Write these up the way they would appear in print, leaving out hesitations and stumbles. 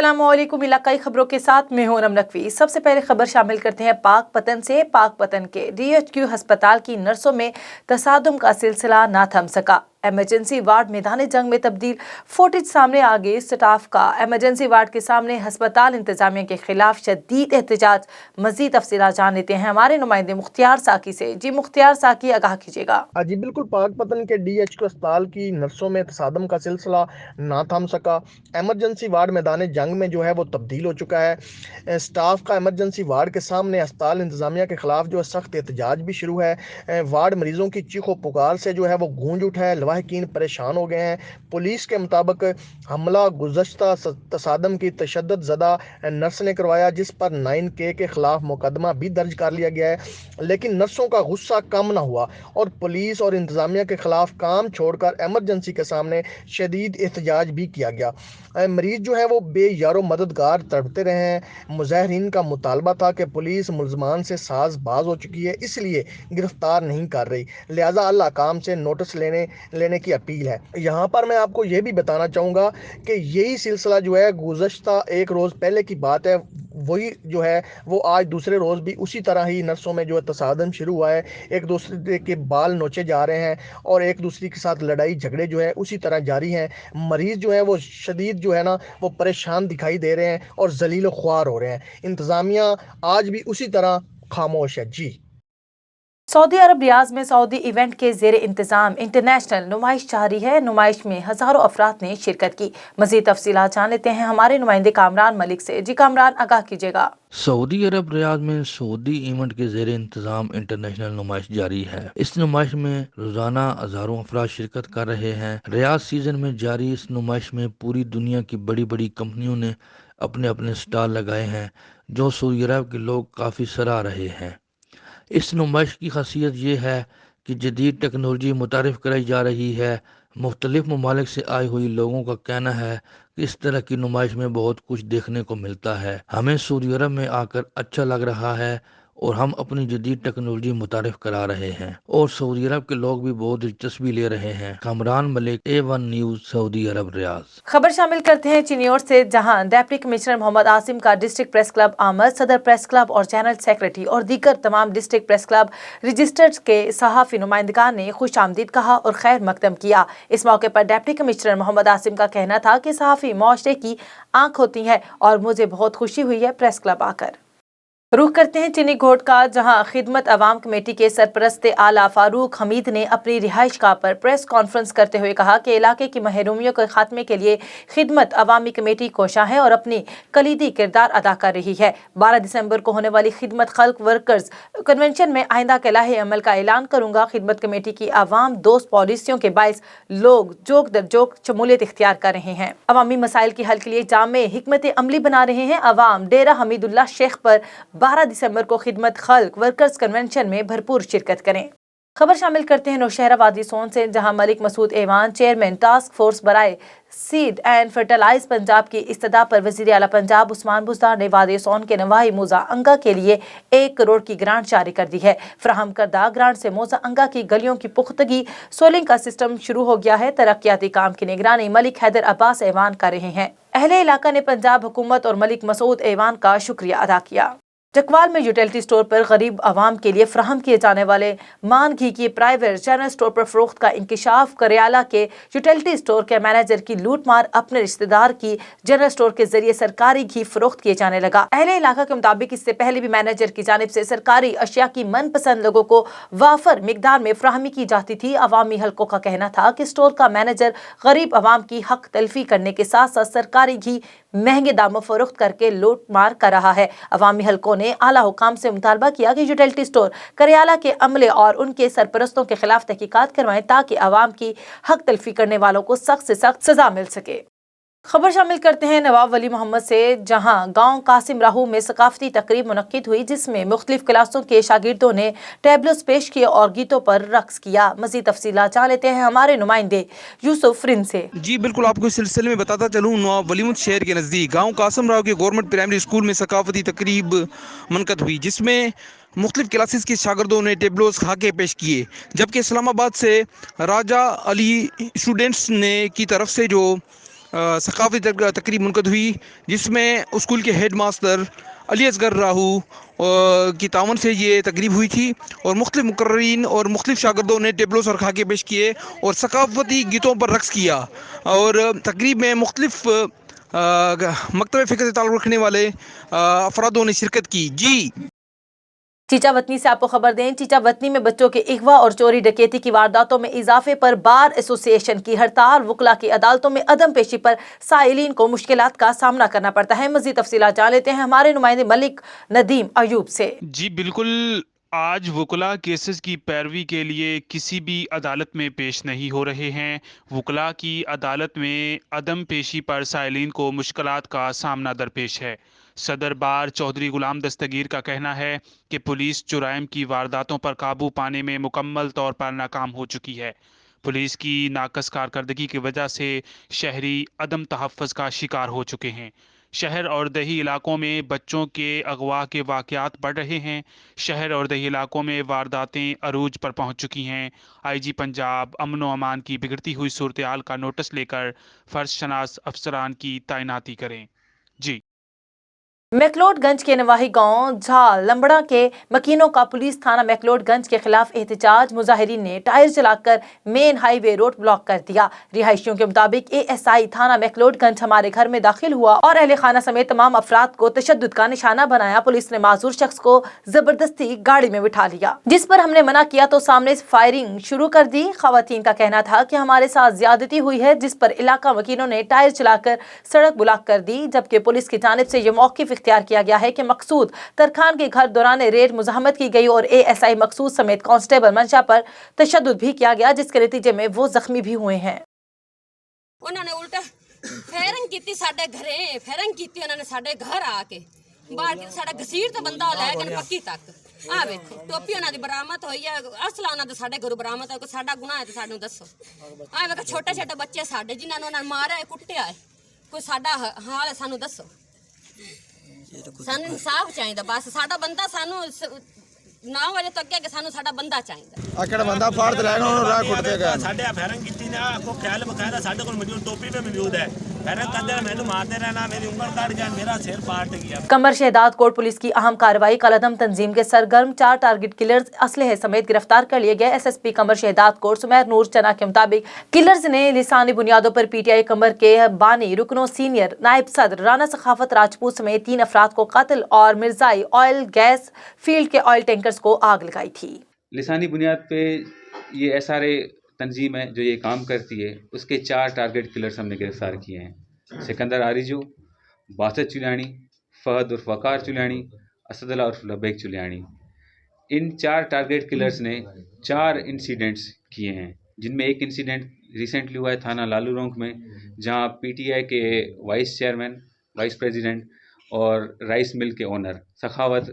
अस्सलामुअलैकुम। इलाकाई खबरों के साथ मैं हूं नकवी। सबसे पहले खबर शामिल करते हैं पाक पतन से। पाक पतन के DHQ अस्पताल की नर्सों में तसादुम का सिलसिला ना थम सका। एमरजेंसी वार्ड मैदान जंग में तब्दील। फुटेज सामने आ गई। स्टाफ का एमरजेंसी वार्ड के सामने अस्पताल इंतजामिया के खिलाफ शदीद एहतजाज। मजीद तफसीलात जान लेते हैं हमारे नुमाइंदे मुख्तियार साकी से। जी मुख्तियार साकी, आगाह कीजिएगा। जी बिल्कुल, पाक पतन के DHQ अस्पताल की नर्सों में तसादम का सिलसिला ना थम सका। एमरजेंसी वार्ड मैदान जंग में जो है वो तब्दील हो चुका है। स्टाफ का एमरजेंसी वार्ड के सामने अस्पताल इंतजामिया के खिलाफ जो है सख्त एहतजाज भी शुरू है। वार्ड मरीजों की चीखो पुकार से जो है वो गूंज उठा है। लवाहकीन परेशान हो गए हैं। पुलिस के मुताबिक हमला गुज़श्ता तसादम की तशद्दुद ज़दा नर्स ने करवाया, जिस पर 9K के खिलाफ मुकदमा भी दर्ज कर लिया गया है। लेकिन नर्सों का गुस्सा कम ना हुआ और पुलिस और इंतज़ामिया के खिलाफ काम छोड़कर एमरजेंसी के सामने शदीद एहतजाज भी किया गया। मरीज जो है वो बेयारो मददगार तड़पते रहे हैं। मुजाहरीन का मुतालबा था कि पुलिस मुलजमान से साजबाज हो चुकी है, इसलिए गिरफ्तार नहीं कर रही, लिहाजा अल्लाह काम से नोटिस लेने की अपील है। यहाँ पर मैं आपको ये भी बताना चाहूँगा कि यही सिलसिला जो है गुज़श्ता एक रोज़ पहले की बात है, वही जो है वो आज दूसरे रोज़ भी उसी तरह ही नर्सों में जो है तसादम शुरू हुआ है। एक दूसरे के बाल नोचे जा रहे हैं और एक दूसरे के साथ लड़ाई झगड़े जो है उसी तरह जारी हैं। मरीज़ जो है वो शदीद जो है ना वो परेशान दिखाई दे रहे हैं और जलील ख्वार हो रहे हैं। इंतज़ामिया आज भी उसी तरह खामोश है। जी। सऊदी अरब रियाज में सऊदी इवेंट के जेर इंतजाम इंटरनेशनल नुमाइश जारी है। नुमाइश में हजारों अफराद ने शिरकत की। मजीद तफसीलात जान लेते हैं हमारे नुमाइंदे कामरान मलिक से। जी कामरान, आगाह कीजिएगा। सऊदी अरब रियाद में सऊदी इवेंट के जेर इंतजाम इंटरनेशनल नुमाइश जारी है। इस नुमाइश में रोजाना हजारों अफराद शिरकत कर रहे हैं। रियाद सीजन में जारी इस नुमाइश में पूरी दुनिया की बड़ी बड़ी कंपनियों ने अपने अपने स्टॉल लगाए हैं, जो सऊदी अरब के लोग काफ़ी सराह रहे हैं। इस नुमाइश की खासियत ये है कि जदीद टेक्नोलॉजी मुतारिफ कराई जा रही है। मुख्तलिफ ममालिक से आए हुए लोगों का कहना है कि इस तरह की नुमाइश में बहुत कुछ देखने को मिलता है। हमें सऊदी अरब में आकर अच्छा लग रहा है और हम अपनी जदीद टेक्नोलॉजी मुतारिफ करा रहे हैं और सऊदी अरब के लोग भी बहुत दिलचस्पी ले रहे हैं। कामरान मलिक, A1 न्यूज़, सऊदी अरब, रियाद। खबर शामिल करते हैं चिनियोर से, जहां डिप्टी कमिश्नर मोहम्मद आसिम का डिस्ट्रिक्ट प्रेस क्लब आमद, सदर प्रेस क्लब और जनरल सेक्रेटरी और दीगर तमाम डिस्ट्रिक्ट प्रेस क्लब रजिस्टर्ड के सहाफ़ी नुमाइंदगान ने खुश आमदीद कहा और खैर मकदम किया। इस मौके पर डिप्टी कमिश्नर मोहम्मद आसिम का कहना था कि सहाफ़ी मुआशरे की आंख होती है और मुझे बहुत खुशी हुई है प्रेस क्लब आकर। रुख करते हैं चीनी घोट का, जहां खिदमत अवाम कमेटी के सरपरस्त आला फारूक हमीद ने अपनी रिहाइश गाह पर प्रेस कॉन्फ्रेंस करते हुए कहा कि इलाके की महरूमियों के खात्मे के लिए खिदमत अवामी कमेटी कोशां है और अपनी कलीदी किरदार अदा कर रही है। 12 दिसंबर को होने वाली खिदमत खल्क वर्कर्स कन्वेंशन में आइंदा के लाहे अमल का ऐलान करूंगा। खिदमत कमेटी की आवाम दोस्त पॉलिसियों के बायस लोग जोक दर जोक शमूलियत इख्तियार कर रहे हैं। अवामी मसाइल के हल के लिए जामे हिकमत अमली बना रहे हैं। अवाम डेरा हमीदुल्लाह शेख पर 12 दिसंबर को खिदमत खल्क वर्कर्स कन्वेंशन में भरपूर शिरकत करें। खबर शामिल करते हैं नौशहरा वादी सोन से, जहां मलिक मसूद ऐवान चेयरमैन टास्क फोर्स बराए सीड एंड फर्टिलाइज पंजाब की इस्तदा पर वज़ीर आला पंजाब उस्मान बुज़दार ने वादी सोन के नवाही मोजा अंगा के लिए 1 करोड़ की ग्रांट जारी कर दी है। फराहम करदा ग्रांट से मोजा अंगा की गलियों की पुख्तगी सोलिंग का सिस्टम शुरू हो गया है। तरक्याती काम की निगरानी मलिक हैदर अब्बास ऐवान कर रहे हैं। अहले इलाका ने पंजाब हुकूमत और मलिक मसूद ऐवान का शुक्रिया अदा किया। चकवाल में यूटिलिटी स्टोर पर गरीब आवाम के लिए फराहम किए जाने वाले मान घी की प्राइवेट जनरल स्टोर पर फरोख्त का इंकशाफ। करियाला के यूटिलिटी स्टोर के मैनेजर की लूट मार अपने रिश्तेदार की जनरल स्टोर के जरिए सरकारी घी फरोख्त किए जाने लगा। अहले इलाका के मुताबिक इससे पहले भी मैनेजर की जानिब से सरकारी अशिया की मनपसंद लोगों को वाफर मिकदार में फराहमी की जाती थी। अवामी हल्कों का कहना था कि स्टोर का मैनेजर गरीब आवाम की हक तलफी करने के साथ साथ सरकारी घी महंगे दामों फरोख्त करके लूट मार कर रहा है। अवामी हल्कों ने आला हुकाम से मुतालबा किया कि यूटिलिटी स्टोर करियाला के अमले और उनके सरपरस्तों के खिलाफ तहकीकात करवाएं ताकि आवाम की हक तलफी करने वालों को सख्त से सख्त सजा मिल सके। खबर शामिल करते हैं नवाब वली मोहम्मद से, जहां गांव कासिम राहू में सकाफती तकरीब मुनक्किद हुई, जिसमें मुख्तलिफ क्लासों के शागिर्दों ने टैबलोस पेश किए और गीतों पर रक्स किया। मज़ीद तफसीलात जान लेते हैं हमारे नुमाइंदे यूसुफ रिन से। जी बिल्कुल, आपको इस सिलसिले में बताता चलूँ, नवाब वलीमुद शहर के नज़दीक गाँव कासिम राहू के गवर्नमेंट प्राइमरी स्कूल में सकाफती तकरीब मुनक्किद हुई, जिसमें मुख्तलिफ क्लासेस के शागिर्दों ने टेबलोस खाके पेश किए। जबकि इस्लामाबाद से राजा अली स्टूडेंट्स ने की तरफ से जो ثقافتی تقریب منعقد ہوئی، جس میں اسکول کے ہیڈ ماسٹر علی اصغر راہو کی تعاون سے یہ تقریب ہوئی تھی، اور مختلف مقررین اور مختلف شاگردوں نے ٹیبلوز اور خاکے پیش کیے اور ثقافتی گیتوں پر رقص کیا، اور تقریب میں مختلف مکتب فکر سے تعلق رکھنے والے افرادوں نے شرکت کی۔ جی چیچا وطنی سے آپ کو خبر دیں، چیچا وطنی میں بچوں کے اغوا اور چوری ڈکیتی کی وارداتوں میں اضافے پر بار ایسوسی ایشن کی ہڑتال، وکلاء کی عدالتوں میں عدم پیشی پر سائلین کو مشکلات کا سامنا کرنا پڑتا ہے۔ مزید تفصیلات جان لیتے ہیں ہمارے نمائندے ملک ندیم ایوب سے۔ جی بالکل، آج وکلاء کیسز کی پیروی کے لیے کسی بھی عدالت میں پیش نہیں ہو رہے ہیں۔ وکلاء کی عدالت میں عدم پیشی پر سائلین کو مشکلات کا سامنا درپیش ہے۔ صدر بار چودھری غلام دستگیر کا کہنا ہے کہ پولیس جرائم کی وارداتوں پر قابو پانے میں مکمل طور پر ناکام ہو چکی ہے۔ پولیس کی ناقص کارکردگی کی وجہ سے شہری عدم تحفظ کا شکار ہو چکے ہیں۔ شہر اور دیہی علاقوں میں بچوں کے اغوا کے واقعات بڑھ رہے ہیں۔ شہر اور دیہی علاقوں میں وارداتیں عروج پر پہنچ چکی ہیں۔ آئی جی پنجاب امن و امان کی بگڑتی ہوئی صورتحال کا نوٹس لے کر فرض شناس افسران کی تعیناتی کریں۔ جی میکلوڈ گنج کے نواحی گاؤں جھال لمبڑا کے مکینوں کا پولیس تھانہ میکلوڈ گنج کے خلاف احتجاج، مظاہرین نے ٹائر چلا کر مین ہائی وے روڈ بلاک کر دیا۔ رہائشیوں کے مطابق اے ایس آئی تھانہ میکلوڈ گنج ہمارے گھر میں داخل ہوا اور اہل خانہ سمیت تمام افراد کو تشدد کا نشانہ بنایا۔ پولیس نے معذور شخص کو زبردستی گاڑی میں بٹھا لیا، جس پر ہم نے منع کیا تو سامنے سے فائرنگ شروع کر دی۔ خواتین کا کہنا تھا کہ ہمارے ساتھ زیادتی ہوئی ہے، جس پر علاقہ وکیلوں نے ٹائر چلا کر سڑک بلاک کر دی، جبکہ پولیس کی جانب سے یہ موقف اختیار کیا گیا ہے کہ مقصود ترخان کے گھر دوران ریڈ مزاحمت کی گئی اور اے ایس آئی مقصود سمیت کانسٹیبل منشا پر تشدد بھی کیا گیا، جس کے نتیجے میں وہ زخمی بھی ہوئے ہیں۔ انہوں نے الٹا فائرنگ کیتی ساڈے گھرے، فائرنگ کیتی انہوں نے ساڈے گھر آ کے باہر کی ساڈا گھسیٹ تو بندہ لے کے پکی تک آ ویکھو ٹوپی انہاں دی برامت ہوئی ہے، اصلا انہاں دے ساڈے گھروں برامت ہے، کوئی ساڈا گناہ ہے تے سانوں دسو۔ آ ویکھو چھوٹے چھوٹے بچے ساڈے جنہاں نے انہاں نے ماریا ہے، کٹیا ہے، کوئی ساڈا حال ہے سانوں دسو۔ سانوں انصاف چاہیے، بس ساڈا بندہ سانوں 9 بجے تک کہ سانوں ساڈا بندہ چاہیے۔ ਆ ਕਿਹੜਾ ਬੰਦਾ ਫਾੜ ਤੇ ਲੈ ਗਿਆ ਉਹਨੂੰ ਰਾਹ ਕੁੱਟਦੇ ਗਏ ਸਾਡੇ ਫੈਰੰਗ ਕੀਤੀ ਨਾ ਕੋ ਖਿਆਲ ਬਕਾਇਦਾ ਸਾਡੇ ਕੋਲ ਮੌਜੂਦ ਟੋਪੀ ਤੇ ਮੌਜੂਦ ਹੈ। ਫੈਰੰਗ ਕਰਦੇ ਮੈਨੂੰ ਮਾਰਦੇ ਰਹਿਣਾ، میری انگل کاٹ گیا، میرا سر پاٹ گیا۔ کمر شہداد کوٹ پولیس کی اہم کارروائی، کالعدم تنظیم کے سرگرم 4 ٹارگٹ کلرز اسلحے سمیت گرفتار کر لیے گئے۔ ایس ایس پی کمر شہداد کوٹ سمیر نور چنا کے مطابق کلرز نے لسانی بنیادوں پر پی ٹی آئی کمر کے بانی رکنوں، سینئر نائب صدر رانا سخاوت راجپوت سمیت 3 افراد کو قتل اور مرزائی آئل گیس فیلڈ کے آئل ٹینکرز کو آگ لگائی تھی۔ لسانی بنیاد پہ یہ ایس آر اے تنظیم ہے جو یہ کام کرتی ہے، اس کے 4 ٹارگٹ کلرز ہم نے گرفتار کیے ہیں: سکندر آریجو، باسط چلیانی، فہد عرف وقار چلیانی، اسد اللہ عرف لبیک چلیانی۔ ان 4 ٹارگٹ کلرز نے 4 انسیڈنٹس کیے ہیں، جن میں ایک انسیڈنٹ ریسنٹلی ہوا ہے تھانہ لالو رونک میں، جہاں پی ٹی آئی کے وائس چیئرمین، وائس پریزیڈنٹ اور رائس مل کے اونر سخاوت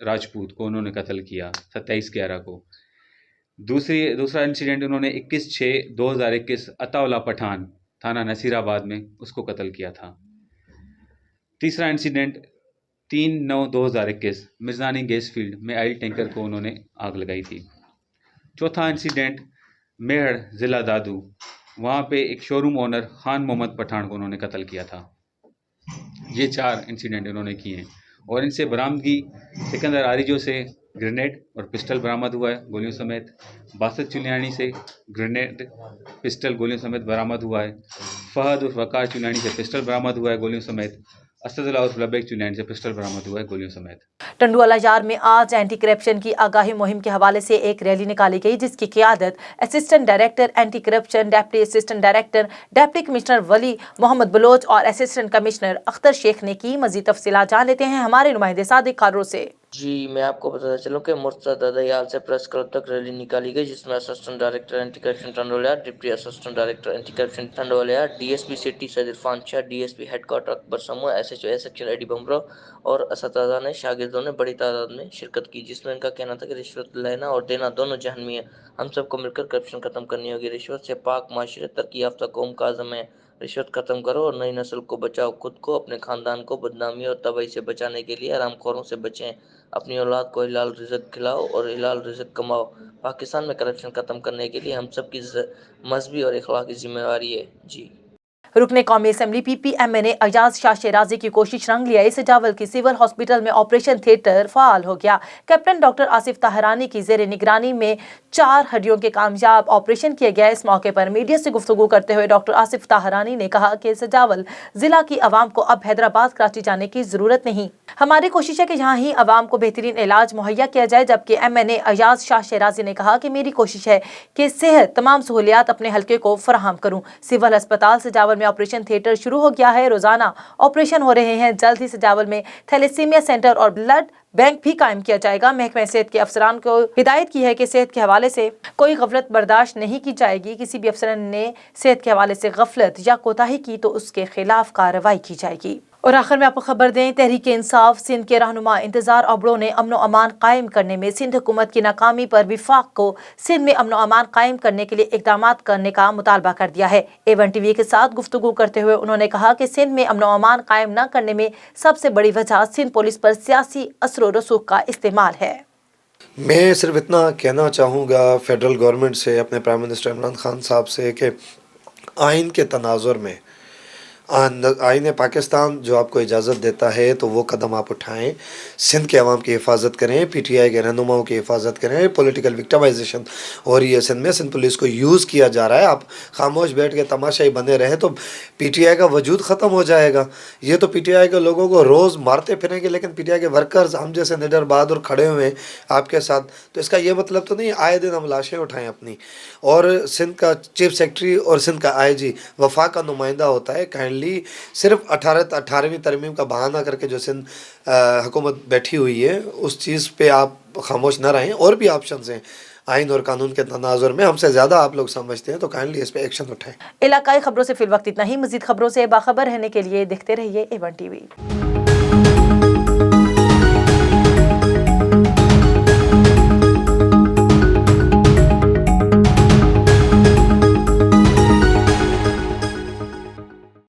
راجپوت کو انہوں نے قتل کیا 27/11 کو۔ دوسرا انسیڈنٹ انہوں نے 21/6/2021 عطا اللہ پٹھان تھانہ نصیر آباد میں اس کو قتل کیا تھا۔ تیسرا انسیڈنٹ 3/9/2021 مرزانی گیس فیلڈ میں آئل ٹینکر کو انہوں نے آگ لگائی تھی۔ چوتھا انسیڈنٹ میڑ ضلع دادو، وہاں پہ ایک شو روم اونر خان محمد پٹھان کو انہوں نے قتل کیا تھا۔ یہ 4 انسیڈنٹ انہوں نے کیے ہیں، اور ان سے برآمدگی سکندر آریجو سے گرینیڈ اور پسٹل برآمد ہوا ہے گولیوں سمیت، باسط چلیانی سے گرینیڈ پسٹل گولیوں سمیت برآمد ہوا ہے، فہد عرف وقار چلیانی سے پسٹل برآمد ہوا ہے گولیوں سمیت، اسد اللہ عرف لبیک چلیانی سے پسٹل برآمد ہوا ہے گولیوں سمیت۔ ٹنڈوالا یار میں آج اینٹی کرپشن کی آگاہی مہم کے حوالے سے ایک ریلی نکالی گئی، جس کی قیادت assistant director anti corruption, deputy assistant director, deputy commissioner Wali Muhammad Baloch اور اسسٹنٹ کمشنر اختر شیخ نے کی۔ مزید تفصیلات جان لیتے ہیں ہمارے نمائندے صادق خارو سے۔ جی میں آپ کو بتاتا چلوں کہ مرتضی ددیال سے پریس کلب تک ریلی نکالی گئی، جس میں اسسٹنٹ ڈائریکٹر اینٹی کرپشن ٹنڈوالیا، deputy assistant director anti corruption ٹنڈوالیا، D S P city Syed Irfan Shah, D S P head quarter Akbar Samoo, S H O section ایڈی بمبرو اور اساتذہ نے، شاگردوں نے بڑی تعداد میں شرکت کی، جس میں ان کا کہنا تھا کہ رشوت لینا اور دینا دونوں جہنمی ہے، ہم سب کو مل کر کرپشن ختم کرنی ہوگی، رشوت سے پاک معاشرے ترقی یافتہ قوم کا عزم ہے، رشوت ختم کرو اور نئی نسل کو بچاؤ، خود کو، اپنے خاندان کو بدنامی اور تباہی سے بچانے کے لیے حرام خوروں سے بچیں، اپنی اولاد کو حلال رزق کھلاؤ اور حلال رزق کماؤ۔ پاکستان میں کرپشن ختم کرنے کے لیے ہم سب کی مذہبی اور اخلاقی ذمہ داری ہے۔ جی रुकने कौमी असेंबली PPMA ने अजाज शाह शेराजी की कोशिश रंग लिया। इस सजावल की सिविल हॉस्पिटल में ऑपरेशन थिएटर फाल हो गया। कैप्टन डॉक्टर आसिफ ताहरानी की जेर निगरानी में 4 हड्डियों के कामयाब ऑपरेशन किया गया। इस मौके पर मीडिया से गुफ्तगू करते हुए डॉक्टर आसिफ ताहरानी ने कहा कि सजावल जिला की आवाम को अब हैदराबाद कराची जाने की जरूरत नहीं। हमारी कोशिश है कि यहाँ ही आवाम को बेहतरीन इलाज मुहैया किया जाए। जबकि MNA अजाज शाह शेराजी ने कहा कि मेरी कोशिश है कि सेहत तमाम सहूलियात अपने हल्के को फराहम करूँ। सिविल अस्पताल सजावल में ऑपरेशन थिएटर शुरू हो गया है। रोजाना ऑपरेशन हो रहे हैं। जल्द ही सजावल में थैलेसीमिया सेंटर और ब्लड बैंक भी कायम किया जाएगा। महकमे सेहत के अफसरान को हिदायत की है कि सेहत के हवाले से कोई गफलत बर्दाश्त नहीं की जाएगी। किसी भी अफसर ने सेहत के हवाले से गफलत या कोताही की तो उसके खिलाफ कार्रवाई की जाएगी। और आखिर में आपको खबर दें, तहरीक इंसाफ सिंध के रहनुमा इंतजार अबड़ो ने अमन अमान कायम करने में सिंध हुकूमत की नाकामी पर विफाक को सिंध में अमन अमान कायम करने के लिए इकदाम करने का मुतालबा कर दिया है। A1TV के साथ गुफ्तगू करते हुए उन्होंने कहा कि सिंध में अमन अमान कायम न करने में सबसे बड़ी वजह सिंध पुलिस पर सियासी असर व रसूख का इस्तेमाल है। मैं सिर्फ इतना कहना चाहूँगा फेडरल गवर्नमेंट से, अपने प्राइम मिनिस्टर इमरान खान साहब से, कि आइन के तनाजुर में आइन पाकिस्तान जो आपको इजाज़त देता है तो वो कदम आप उठाएं। सिंध के अवाम की हिफाजत करें, PTI के रहनुमाओं की हिफाजत करें। पॉलिटिकल विक्टिमाइजेशन और ये सिंध में सिंध पुलिस को यूज़ किया जा रहा है। आप खामोश बैठ के तमाशाई बने रहे तो PTI का वजूद ख़त्म हो जाएगा। ये तो PTI के लोगों को रोज़ मारते फिरेंगे, लेकिन PTI के वर्कर्स हम जैसे निडर बहादुर खड़े हुए हैं आपके साथ। तो इसका ये मतलब तो नहीं आए दिन हम लाशें उठाएँ अपनी। और सिंध का चीफ सेक्रेटरी और सिंध का IG वफाक का नुमाइंदा होता है। काइंडली सिर्फ 18वीं तरमीम का बहाना करके जो सिंध हुकूमत बैठी हुई है उस चीज़ पे आप खामोश न रहें। और भी ऑप्शंस हैं आइन और कानून के तनाजुर में, हमसे ज़्यादा आप लोग समझते हैं, तो काइंडली इस पे एक्शन उठाएं। इलाकाई खबरों से फिल वक्त इतना ही। मजीद खबरों से बाखबर रहने के लिए देखते रहिए A1TV।